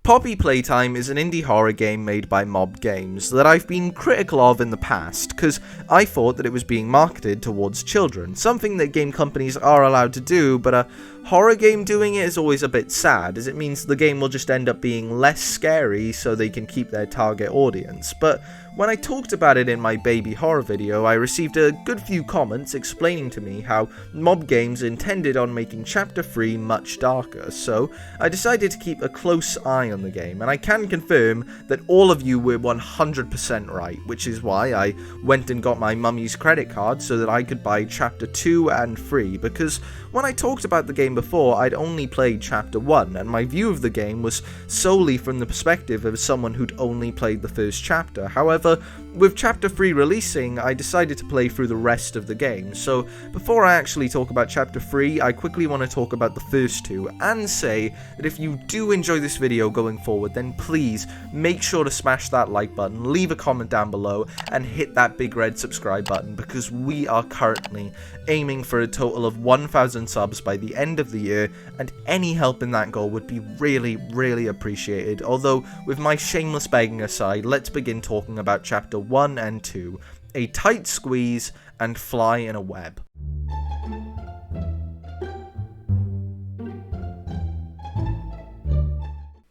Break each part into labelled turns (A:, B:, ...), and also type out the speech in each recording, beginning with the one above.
A: Poppy Playtime is an indie horror game made by Mob Games that I've been critical of in the past, because I thought that it was being marketed towards children, something that game companies are allowed to do, but a horror game doing it is always a bit sad, as it means the game will just end up being less scary so they can keep their target audience. But when I talked about it in my baby horror video, I received a good few comments explaining to me how Mob Games intended on making Chapter 3 much darker, so I decided to keep a close eye on the game, and I can confirm that all of you were 100% right, which is why I went and got my mummy's credit card so that I could buy Chapter 2 and 3, because when I talked about the game before, I'd only played Chapter 1, and my view of the game was solely from the perspective of someone who'd only played the first chapter. However, with Chapter 3 releasing, I decided to play through the rest of the game, so before I actually talk about Chapter 3, I quickly want to talk about the first two, and say that if you do enjoy this video going forward, then please make sure to smash that like button, leave a comment down below, and hit that big red subscribe button, because we are currently aiming for a total of 1,000 subs by the end of the year, and any help in that goal would be really appreciated. Although, with my shameless begging aside, let's begin talking about Chapter 1 and 2, A Tight Squeeze and Fly in a Web.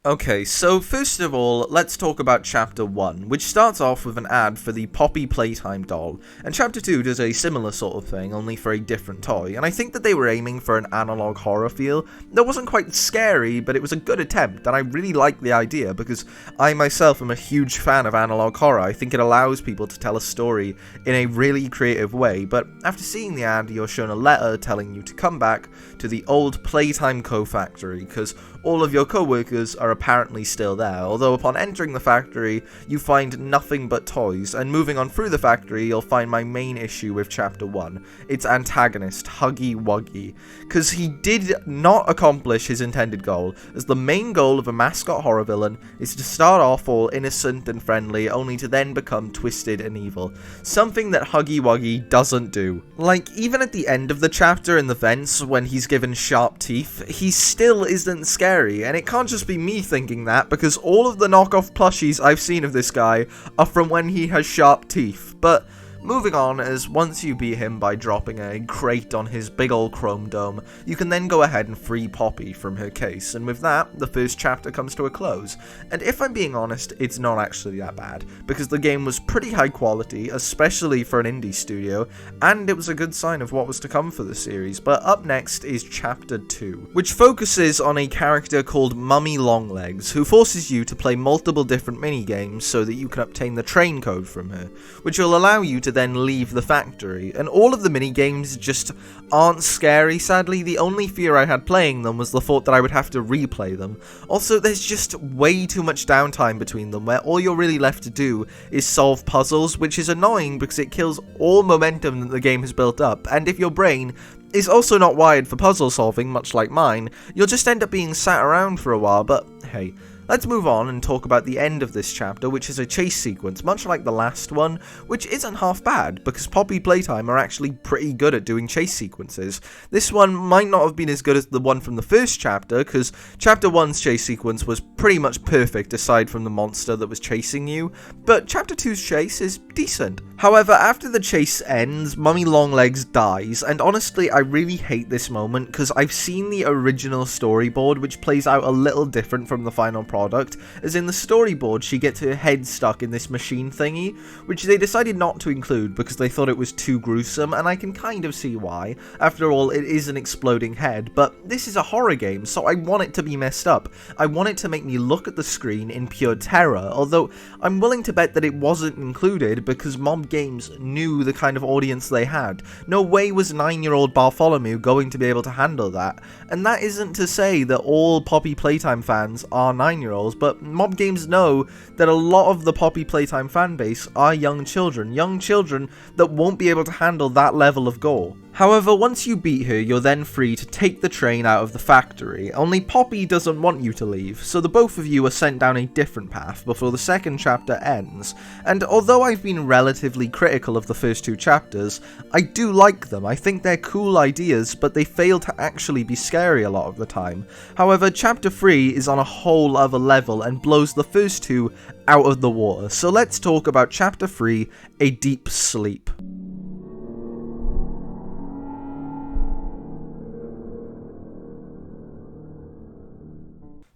A: Okay, so first of all, let's talk about Chapter 1, which starts off with an ad for the Poppy Playtime doll, and Chapter 2 does a similar sort of thing, only for a different toy, and I think that they were aiming for an analog horror feel that wasn't quite scary, but it was a good attempt, and I really like the idea, because I myself am a huge fan of analog horror. I think it allows people to tell a story in a really creative way, but after seeing the ad, you're shown a letter telling you to come back to the old Playtime co-factory, because all of your co-workers are apparently still there, although upon entering the factory, you find nothing but toys, and moving on through the factory, you'll find my main issue with Chapter 1, its antagonist, Huggy Wuggy, because he did not accomplish his intended goal, as the main goal of a mascot horror villain is to start off all innocent and friendly, only to then become twisted and evil, something that Huggy Wuggy doesn't do. Like, even at the end of the chapter in the vents, when he's given sharp teeth, he still isn't scary. And it can't just be me thinking that, because all of the knockoff plushies I've seen of this guy are from when he has sharp teeth. But moving on, as once you beat him by dropping a crate on his big ol' chrome dome, you can then go ahead and free Poppy from her case, and with that, the first chapter comes to a close. And if I'm being honest, it's not actually that bad, because the game was pretty high quality, especially for an indie studio, and it was a good sign of what was to come for the series. But up next is Chapter 2, which focuses on a character called Mummy Longlegs, who forces you to play multiple different mini-games so that you can obtain the train code from her, which will allow you to then leave the factory, and all of the mini-games just aren't scary, sadly. The only fear I had playing them was the thought that I would have to replay them. Also, there's just way too much downtime between them, where all you're really left to do is solve puzzles, which is annoying because it kills all momentum that the game has built up, and if your brain is also not wired for puzzle solving, much like mine, you'll just end up being sat around for a while. But hey, let's move on and talk about the end of this chapter, which is a chase sequence, much like the last one, which isn't half bad, because Poppy Playtime are actually pretty good at doing chase sequences. This one might not have been as good as the one from the first chapter, because Chapter 1's chase sequence was pretty much perfect aside from the monster that was chasing you, but Chapter 2's chase is decent. However, after the chase ends, Mummy Longlegs dies, and honestly, I really hate this moment, because I've seen the original storyboard, which plays out a little different from the final product, as in the storyboard she gets her head stuck in this machine thingy, which they decided not to include because they thought it was too gruesome, and I can kind of see why. After all, it is an exploding head, but this is a horror game, so I want it to be messed up. I want it to make me look at the screen in pure terror, although I'm willing to bet that it wasn't included because Mob Games knew the kind of audience they had. No way was 9-year-old Bartholomew going to be able to handle that, and that isn't to say that all Poppy Playtime fans are 9-year-olds, but Mob Games know that a lot of the Poppy Playtime fanbase are young children that won't be able to handle that level of gore. However, once you beat her, you're then free to take the train out of the factory, only Poppy doesn't want you to leave, so the both of you are sent down a different path before the second chapter ends. And although I've been relatively critical of the first two chapters, I do like them. I think they're cool ideas, but they fail to actually be scary a lot of the time. However, chapter 3 is on a whole other level and blows the first two out of the water, so let's talk about chapter 3, A Deep Sleep.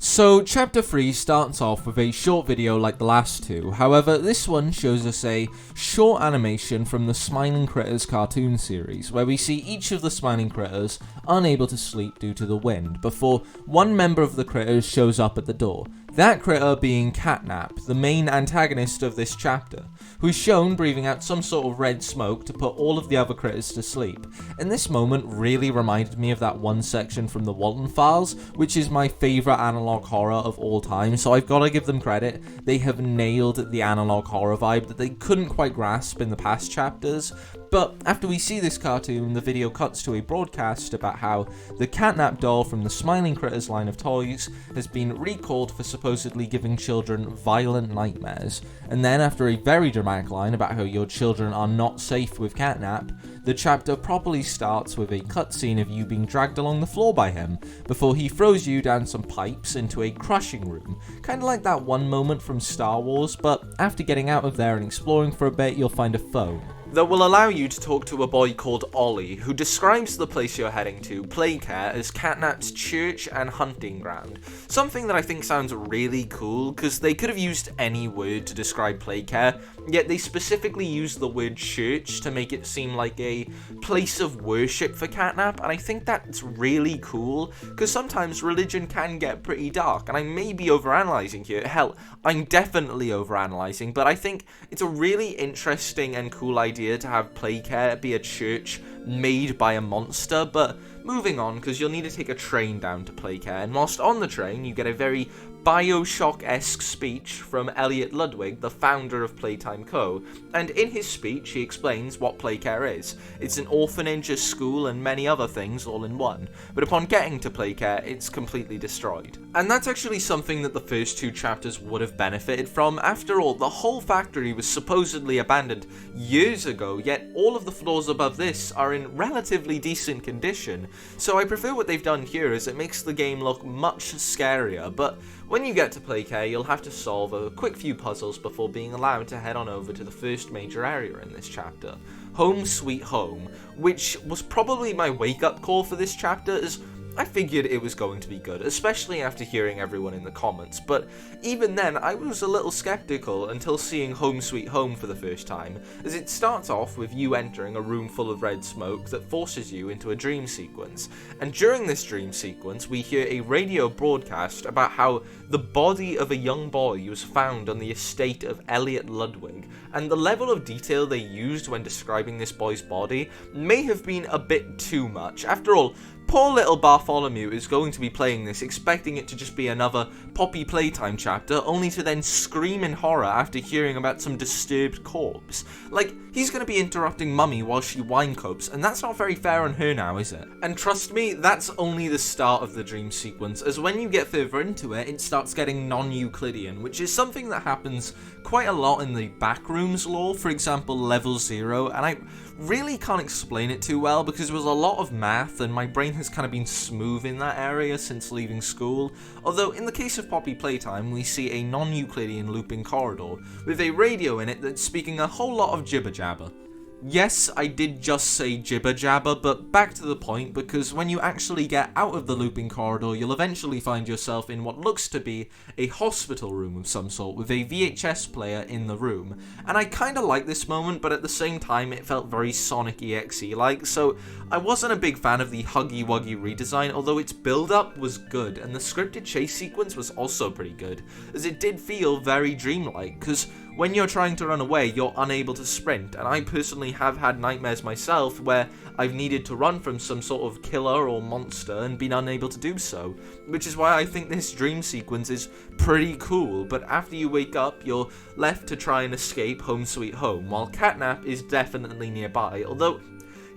B: So, Chapter 3 starts off with a short video like the last two, however this one shows us a short animation from the Smiling Critters cartoon series, where we see each of the Smiling Critters unable to sleep due to the wind, before one member of the critters shows up at the door. That critter being Catnap, the main antagonist of this chapter, who is shown breathing out some sort of red smoke to put all of the other critters to sleep. And this moment really reminded me of that one section from the Walton Files, which is my favourite analog horror of all time, so I've got to give them credit. They have nailed the analog horror vibe that they couldn't quite grasp in the past chapters. But after we see this cartoon, the video cuts to a broadcast about how the Catnap doll from the Smiling Critters line of toys has been recalled for supposedly giving children violent nightmares. And then after a very dramatic line about how your children are not safe with Catnap, the chapter properly starts with a cutscene of you being dragged along the floor by him, before he throws you down some pipes into a crushing room. Kinda like that one moment from Star Wars, but after getting out of there and exploring for a bit, you'll find a phone
A: that will allow you to talk to a boy called Ollie, who describes the place you're heading to, Playcare, as Catnap's church and hunting ground. Something that I think sounds really cool, because they could have used any word to describe Playcare, yet they specifically used the word church to make it seem like a place of worship for Catnap, and I think that's really cool, because sometimes religion can get pretty dark, and I may be overanalyzing here. Hell, I'm definitely overanalyzing, but I think it's a really interesting and cool idea to have Playcare be a church made by a monster. But moving on, because you'll need to take a train down to Playcare, and whilst on the train you get a very Bioshock-esque speech from Elliot Ludwig, the founder of Playtime Co., and in his speech he explains what Playcare is. It's an orphanage, a school, and many other things all in one, but upon getting to Playcare, it's completely destroyed. And that's actually something that the first two chapters would have benefited from. After all, the whole factory was supposedly abandoned years ago, yet all of the floors above this are in relatively decent condition, so I prefer what they've done here, as it makes the game look much scarier. But when you get to Playcare, you'll have to solve a quick few puzzles before being allowed to head on over to the first major area in this chapter, Home Sweet Home, which was probably my wake-up call for this chapter, as I figured it was going to be good, especially after hearing everyone in the comments, but even then I was a little skeptical until seeing Home Sweet Home for the first time, as it starts off with you entering a room full of red smoke that forces you into a dream sequence, and during this dream sequence we hear a radio broadcast about how the body of a young boy was found on the estate of Elliot Ludwig, and the level of detail they used when describing this boy's body may have been a bit too much. After all, poor little Bartholomew is going to be playing this expecting it to just be another Poppy Playtime chapter, only to then scream in horror after hearing about some disturbed corpse. Like, he's going to be interrupting Mummy while she wine copes, and that's not very fair on her now, is it? And trust me, that's only the start of the dream sequence, as when you get further into it, it starts getting non-Euclidean, which is something that happens quite a lot in the Backrooms lore, for example Level 0, and I really can't explain it too well because there was a lot of math and my brain has kind of been smooth in that area since leaving school, although in the case of Poppy Playtime we see a non-Euclidean looping corridor with a radio in it that's speaking a whole lot of jibber-jabber. Yes, I did just say jibber-jabber, but back to the point, because when you actually get out of the looping corridor, you'll eventually find yourself in what looks to be a hospital room of some sort, with a VHS player in the room. And I kinda like this moment, but at the same time it felt very Sonic EXE-like, so I wasn't a big fan of the Huggy Wuggy redesign, although its build-up was good, and the scripted chase sequence was also pretty good, as it did feel very dreamlike, because when you're trying to run away, you're unable to sprint, and I personally have had nightmares myself where I've needed to run from some sort of killer or monster and been unable to do so, which is why I think this dream sequence is pretty cool. But after you wake up, you're left to try and escape Home Sweet Home, while Catnap is definitely nearby, although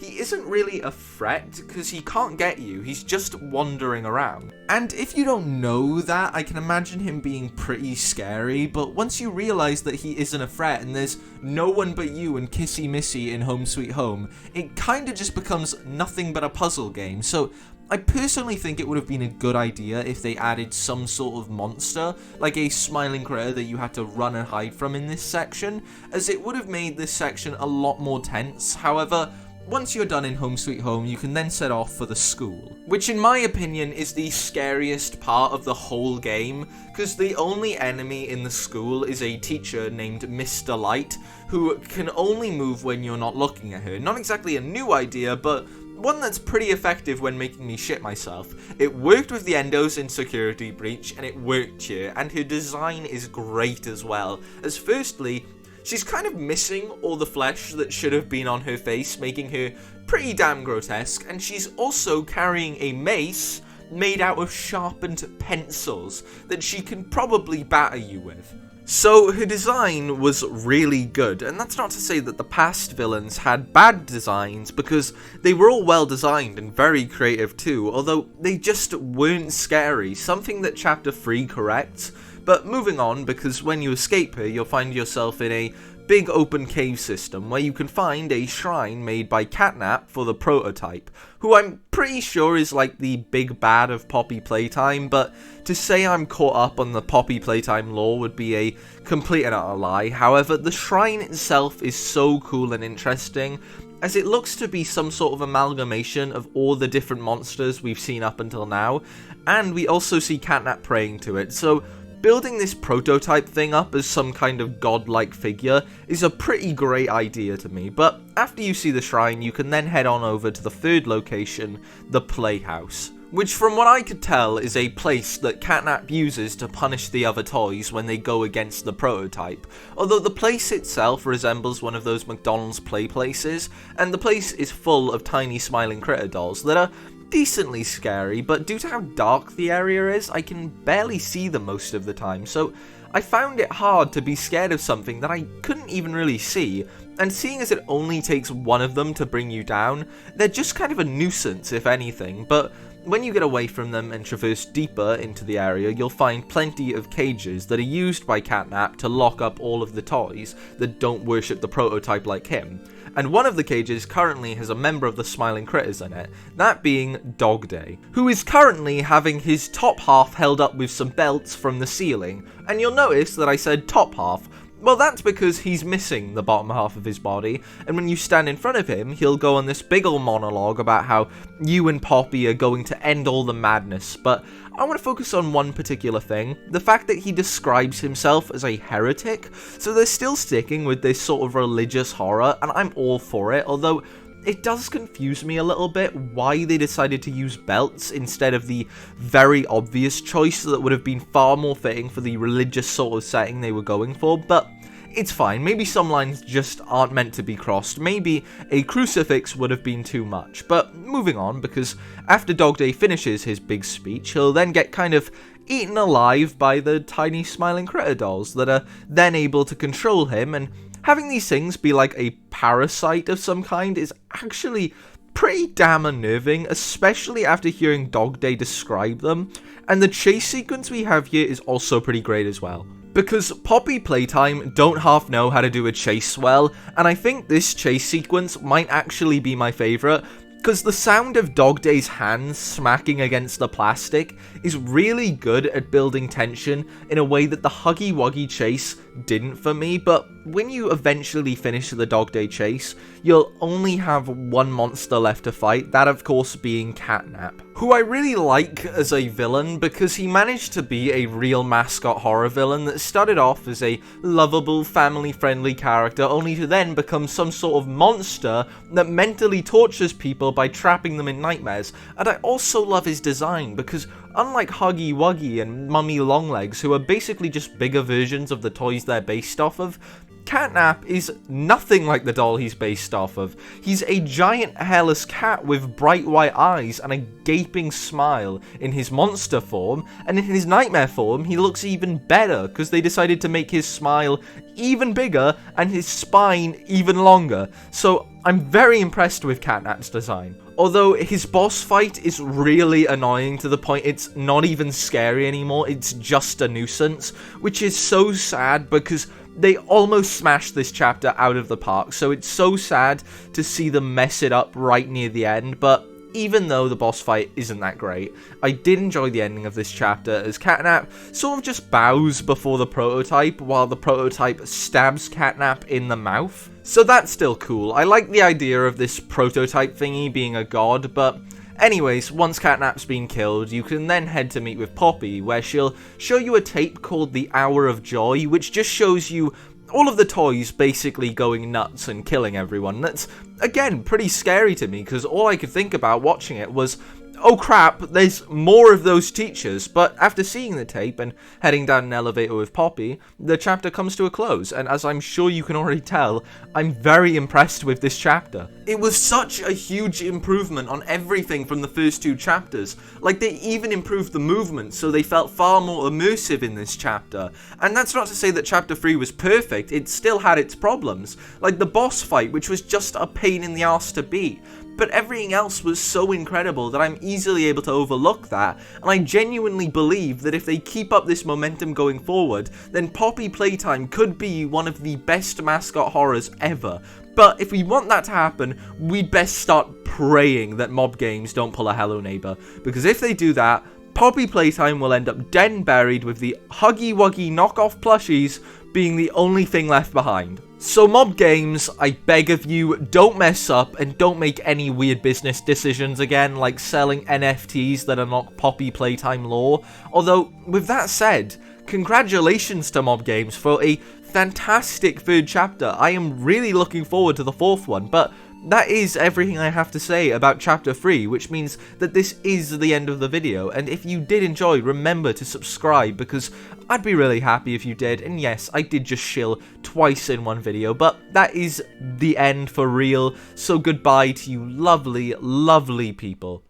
A: he isn't really a threat because he can't get you, he's just wandering around.
B: And if you don't know that, I can imagine him being pretty scary, but once you realise that he isn't a threat and there's no one but you and Kissy Missy in Home Sweet Home, it kinda just becomes nothing but a puzzle game. So I personally think it would have been a good idea if they added some sort of monster, like a smiling critter that you had to run and hide from in this section, as it would have made this section a lot more tense. However, once you're done in Home Sweet Home, you can then set off for the school, which in my opinion is the scariest part of the whole game, because the only enemy in the school is a teacher named Mr. Light, who can only move when you're not looking at her. Not exactly a new idea, but one that's pretty effective when making me shit myself. It worked with the Endos in Security Breach, and it worked here, and her design is great as well, as firstly, she's kind of missing all the flesh that should have been on her face, making her pretty damn grotesque, and she's also carrying a mace made out of sharpened pencils that she can probably batter you with. So her design was really good, and that's not to say that the past villains had bad designs, because they were all well designed and very creative too, although they just weren't scary, something that Chapter 3 corrects. But moving on, because when you escape her, you'll find yourself in a big open cave system where you can find a shrine made by Catnap for the prototype, who I'm pretty sure is like the big bad of Poppy Playtime, but to say I'm caught up on the Poppy Playtime lore would be a complete and utter lie. However, the shrine itself is so cool and interesting, as it looks to be some sort of amalgamation of all the different monsters we've seen up until now, and we also see Catnap praying to it, so building this prototype thing up as some kind of godlike figure is a pretty great idea to me, but after you see the shrine, you can then head on over to the third location, the Playhouse, which from what I could tell is a place that Catnap uses to punish the other toys when they go against the prototype, although the place itself resembles one of those McDonald's play places, and the place is full of tiny smiling critter dolls that are decently scary, but due to how dark the area is, I can barely see them most of the time, so I found it hard to be scared of something that I couldn't even really see, and seeing as it only takes one of them to bring you down, they're just kind of a nuisance if anything, but when you get away from them and traverse deeper into the area, you'll find plenty of cages that are used by Catnap to lock up all of the toys that don't worship the prototype like him. And one of the cages currently has a member of the Smiling Critters in it, that being Dog Day, who is currently having his top half held up with some belts from the ceiling. And you'll notice that I said top half. Well, that's because he's missing the bottom half of his body, and when you stand in front of him, he'll go on this big ol' monologue about how you and Poppy are going to end all the madness, but I want to focus on one particular thing, the fact that he describes himself as a heretic, so they're still sticking with this sort of religious horror, and I'm all for it, although it does confuse me a little bit why they decided to use belts instead of the very obvious choice that would have been far more fitting for the religious sort of setting they were going for, but it's fine. Maybe some lines just aren't meant to be crossed. Maybe a crucifix would have been too much. But moving on, because after Dog Day finishes his big speech, he'll then get kind of eaten alive by the tiny smiling critter dolls that are then able to control him, and having these things be like a parasite of some kind is actually pretty damn unnerving, especially after hearing Dog Day describe them, and the chase sequence we have here is also pretty great as well. Because Poppy Playtime don't half know how to do a chase well, and I think this chase sequence might actually be my favourite, because the sound of Dog Day's hands smacking against the plastic is really good at building tension in a way that the Huggy Wuggy chase didn't for me, but when you eventually finish the Dog Day chase, you'll only have one monster left to fight, that of course being Catnap, who I really like as a villain because he managed to be a real mascot horror villain that started off as a lovable, family-friendly character, only to then become some sort of monster that mentally tortures people by trapping them in nightmares. And I also love his design because unlike Huggy Wuggy and Mummy Longlegs, who are basically just bigger versions of the toys they're based off of,
A: Catnap is nothing like the doll he's based off of. He's a giant hairless cat with bright white eyes and a gaping smile in his monster form, and in his nightmare form he looks even better because they decided to make his smile even bigger and his spine even longer. So I'm very impressed with Catnap's design. Although his boss fight is really annoying to the point it's not even scary anymore, it's just a nuisance, which is so sad because they almost smashed this chapter out of the park, so it's so sad to see them mess it up right near the end. But even though the boss fight isn't that great, I did enjoy the ending of this chapter as Catnap sort of just bows before the prototype while the prototype stabs Catnap in the mouth. So that's still cool. I like the idea of this prototype thingy being a god, but anyways, once Catnap's been killed, you can then head to meet with Poppy, where she'll show you a tape called The Hour of Joy, which just shows you all of the toys basically going nuts and killing everyone. That's, again, pretty scary to me, because all I could think about watching it was, oh crap, there's more of those teachers. But after seeing the tape and heading down an elevator with Poppy, the chapter comes to a close, and as I'm sure you can already tell, I'm very impressed with this chapter. It was such a huge improvement on everything from the first two chapters. Like, they even improved the movement, so they felt far more immersive in this chapter. And that's not to say that chapter 3 was perfect, it still had its problems. Like the boss fight, which was just a pain in the arse to beat. But everything else was so incredible that I'm easily able to overlook that, and I genuinely believe that if they keep up this momentum going forward, then Poppy Playtime could be one of the best mascot horrors ever. But if we want that to happen, we'd best start praying that Mob Games don't pull a Hello Neighbor, because if they do that, Poppy Playtime will end up dead and buried with the Huggy Wuggy knockoff plushies being the only thing left behind. So Mob Games, I beg of you, don't mess up and don't make any weird business decisions again, like selling NFTs that are not Poppy Playtime lore. Although, with that said, congratulations to Mob Games for a fantastic third chapter. I am really looking forward to the fourth one, but that is everything I have to say about Chapter 3, which means that this is the end of the video, and if you did enjoy, remember to subscribe, because I'd be really happy if you did. And yes, I did just shill twice in one video, but that is the end for real, so goodbye to you lovely, lovely people.